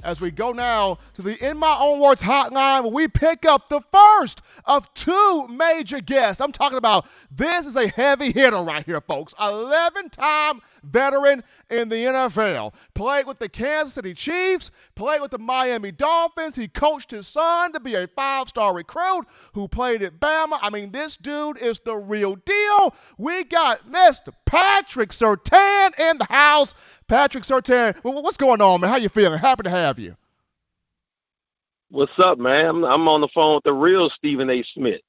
as we go now to the In My Own Words hotline where we pick up the first of two major guests. I'm talking about this is a heavy hitter right here, folks. 11-time veteran in the NFL. Played with the Kansas City Chiefs, played with the Miami Dolphins. He coached his son to be a 5-star recruit who played at Bama. I mean, this dude is the real deal. We got Mr. Patrick Surtain in the house. Patrick Surtain, what's going on, man? How you feeling? Happy to have you. What's up, man? I'm on the phone with the real Stephen A. Smith.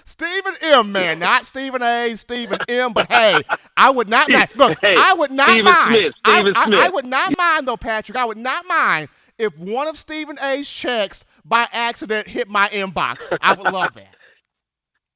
Stephen M, man, not Stephen A, Stephen M, but hey, I would not mind. Look, Hey, I would not Stephen mind. Smith, Stephen Smith. I would not mind, though, Patrick. I would not mind if one of Stephen A's checks by accident hit my inbox. I would love that.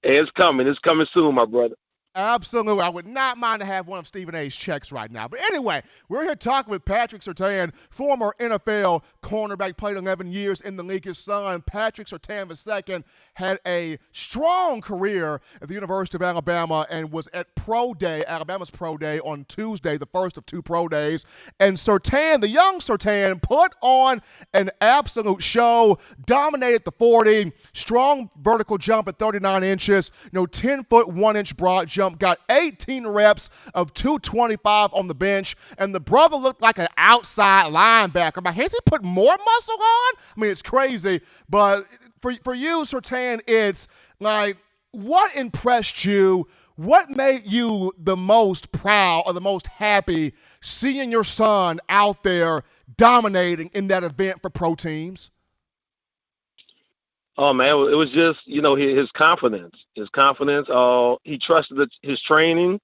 Hey, it's coming. It's coming soon, my brother. Absolutely. I would not mind to have one of Stephen A's checks right now. But anyway, we're here talking with Patrick Surtain, former NFL cornerback, played 11 years in the league. His son, Patrick Surtain II, had a strong career at the University of Alabama and was at Pro Day, Alabama's Pro Day, on Tuesday, the first of two Pro Days. And Surtain, the young Surtain, put on an absolute show, dominated the 40, strong vertical jump at 39 inches, 10-foot, 1-inch broad jump, got 18 reps of 225 on the bench, and the brother looked like an outside linebacker. But has he put more muscle on? I mean, it's crazy. But for you, Surtain, it's like, what impressed you? What made you the most proud or the most happy seeing your son out there dominating in that event for pro teams? Oh, man, it was just, his confidence. His confidence. He trusted his training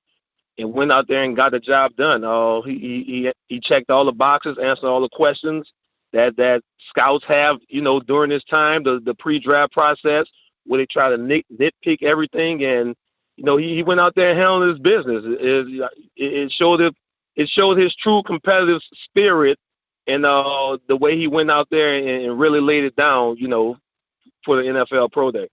and went out there and got the job done. He checked all the boxes, answered all the questions that scouts have, during this time, the pre-draft process, where they try to nitpick everything. And, he went out there and handled his business. It showed his true competitive spirit and the way he went out there and really laid it down, for the NFL Pro Day.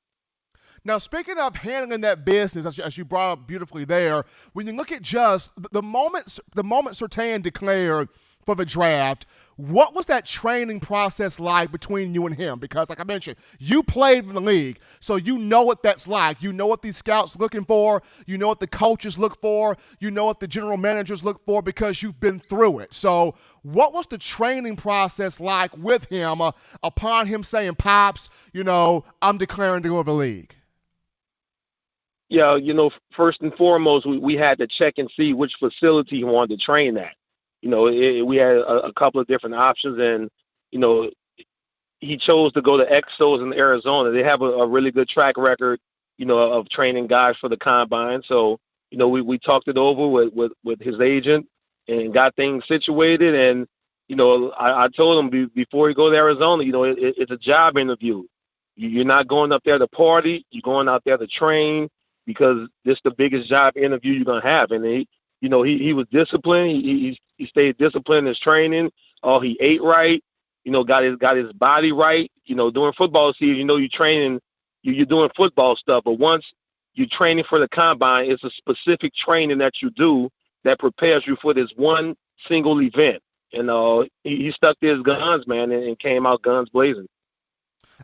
Now, speaking of handling that business, as you brought up beautifully there, when you look at just the moment Surtain declared for the draft, what was that training process like between you and him? Because, like I mentioned, you played in the league, so you know what that's like. You know what these scouts are looking for. You know what the coaches look for. You know what the general managers look for because you've been through it. So what was the training process like with him upon him saying, Pops, I'm declaring to go to the league? Yeah, first and foremost, we had to check and see which facility he wanted to train at. We had a couple of different options, and, he chose to go to Exos in Arizona. They have a really good track record, of training guys for the combine. So, we talked it over with his agent and got things situated. And, I told him before you go to Arizona, it's a job interview. You're not going up there to party. You're going out there to train because this is the biggest job interview you're going to have. And he was disciplined. He stayed disciplined in his training. He ate right. Got his body right. During football season, you're training, you're doing football stuff. But once you're training for the combine, it's a specific training that you do that prepares you for this one single event. And he stuck to his guns, man, and came out guns blazing.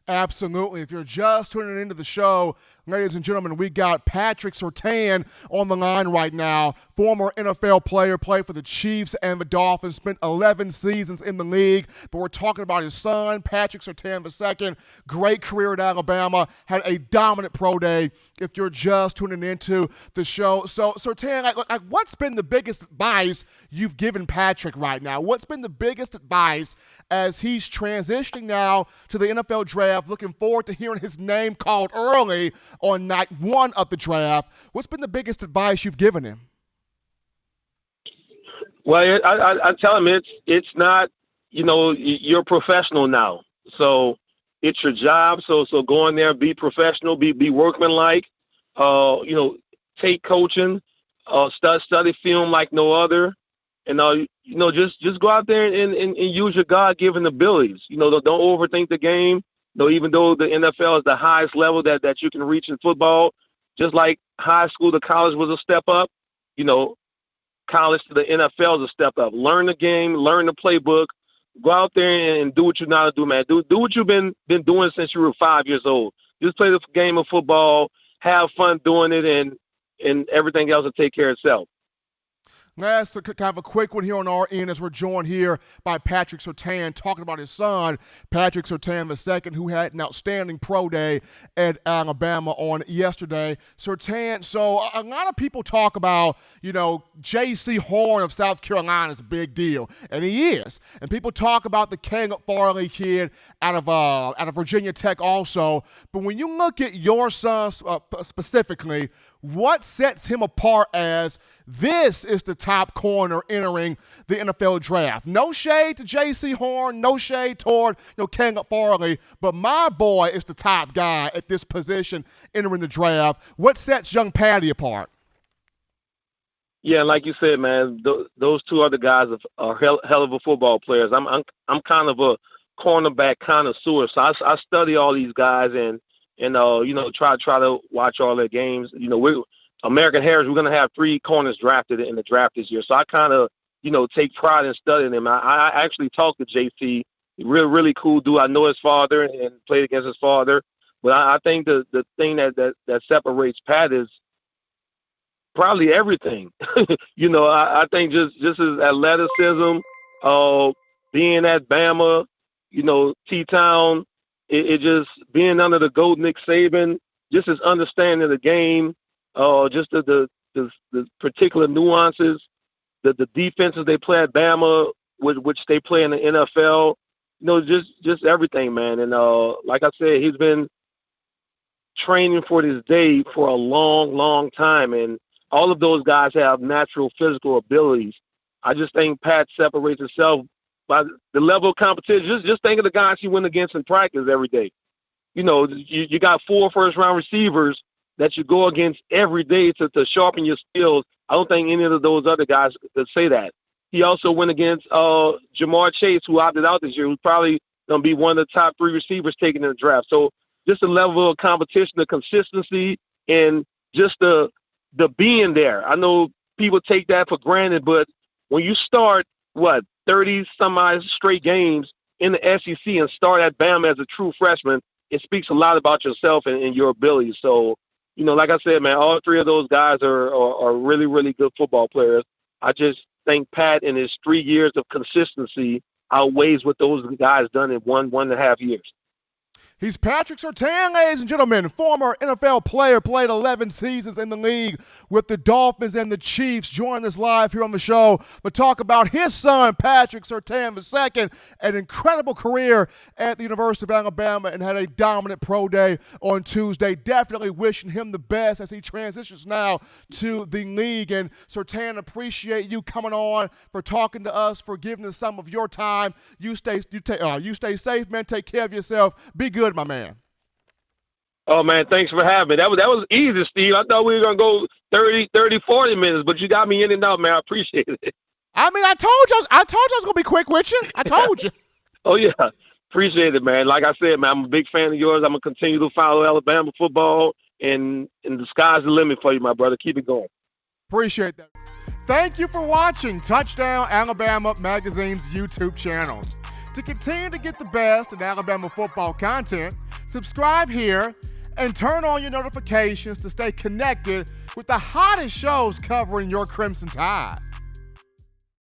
Absolutely. If you're just tuning into the show, ladies and gentlemen, we got Patrick Surtain on the line right now. Former NFL player, played for the Chiefs and the Dolphins, spent 11 seasons in the league. But we're talking about his son, Patrick Surtain II. Great career at Alabama, had a dominant pro day if you're just tuning into the show. So, Surtain, like, what's been the biggest advice you've given Patrick right now? What's been the biggest advice as he's transitioning now to the NFL draft? Looking forward to hearing his name called early on night one of the draft. What's been the biggest advice you've given him? Well, I tell him it's not, you're a professional now. So it's your job. So go in there, be professional, be workmanlike, take coaching, study film like no other. And, just go out there and use your God-given abilities. Don't overthink the game. Even though the NFL is the highest level that you can reach in football, just like high school to college was a step up, college to the NFL is a step up. Learn the game, learn the playbook, go out there and do what you know how to do, man. Do what you've been doing since you were 5 years old. Just play the game of football, have fun doing it, and everything else will take care of itself. Last, kind of a quick one here on our end as we're joined here by Patrick Surtain talking about his son, Patrick Surtain II, who had an outstanding pro day at Alabama on yesterday. Surtain, so a lot of people talk about, J.C. Horn of South Carolina is a big deal, and he is. And people talk about the Caleb Farley kid out of Virginia Tech also. But when you look at your son specifically, what sets him apart as this is the top corner entering the NFL draft? No shade to J.C. Horn, no shade toward Caleb Farley, but my boy is the top guy at this position entering the draft. What sets young Patty apart? Yeah, like you said, man, those two other guys are hell of a football players. I'm kind of a cornerback connoisseur, so I study all these guys and try to watch all their games. We're American Heritage. We're going to have 3 corners drafted in the draft this year. So I kind of, take pride in studying them. I actually talked to JC, really cool dude. I know his father and played against his father. But I think the thing that separates Pat is probably everything. I think just his athleticism, being at Bama, T-Town, it just being under the GOAT Nick Saban, just his understanding of the game, just the particular nuances, the defenses they play at Bama, which they play in the NFL, just everything, man. And like I said, he's been training for this day for a long time, and all of those guys have natural physical abilities. I just think Pat separates himself by the level of competition. Just think of the guys he went against in practice every day. You got 4 first-round receivers that you go against every day to sharpen your skills. I don't think any of those other guys could say that. He also went against Jamar Chase, who opted out this year, who's probably going to be one of the top 3 receivers taken in the draft. So just the level of competition, the consistency, and just the being there. I know people take that for granted, but when you start, 30-some-odd straight games in the SEC and start at Bama as a true freshman, it speaks a lot about yourself and your abilities. So, like I said, man, all 3 of those guys are really, really good football players. I just think Pat in his 3 years of consistency outweighs what those guys done in one and a half years. He's Patrick Surtain, ladies and gentlemen, former NFL player, played 11 seasons in the league with the Dolphins and the Chiefs. Join us live here on the show to talk about his son, Patrick Surtain II, an incredible career at the University of Alabama and had a dominant pro day on Tuesday. Definitely wishing him the best as he transitions now to the league. And Surtain, appreciate you coming on, for talking to us, for giving us some of your time. You stay safe, man. Take care of yourself. Be good, my man. Oh, man, thanks for having me. That was easy, Steve. I thought we were going to go 30, 40 minutes, but you got me in and out, man. I appreciate it. I mean, I told you I was going to be quick with you. I told you. Oh, yeah. Appreciate it, man. Like I said, man, I'm a big fan of yours. I'm going to continue to follow Alabama football, and the sky's the limit for you, my brother. Keep it going. Appreciate that. Thank you for watching Touchdown Alabama Magazine's YouTube channel. To continue to get the best in Alabama football content, subscribe here and turn on your notifications to stay connected with the hottest shows covering your Crimson Tide.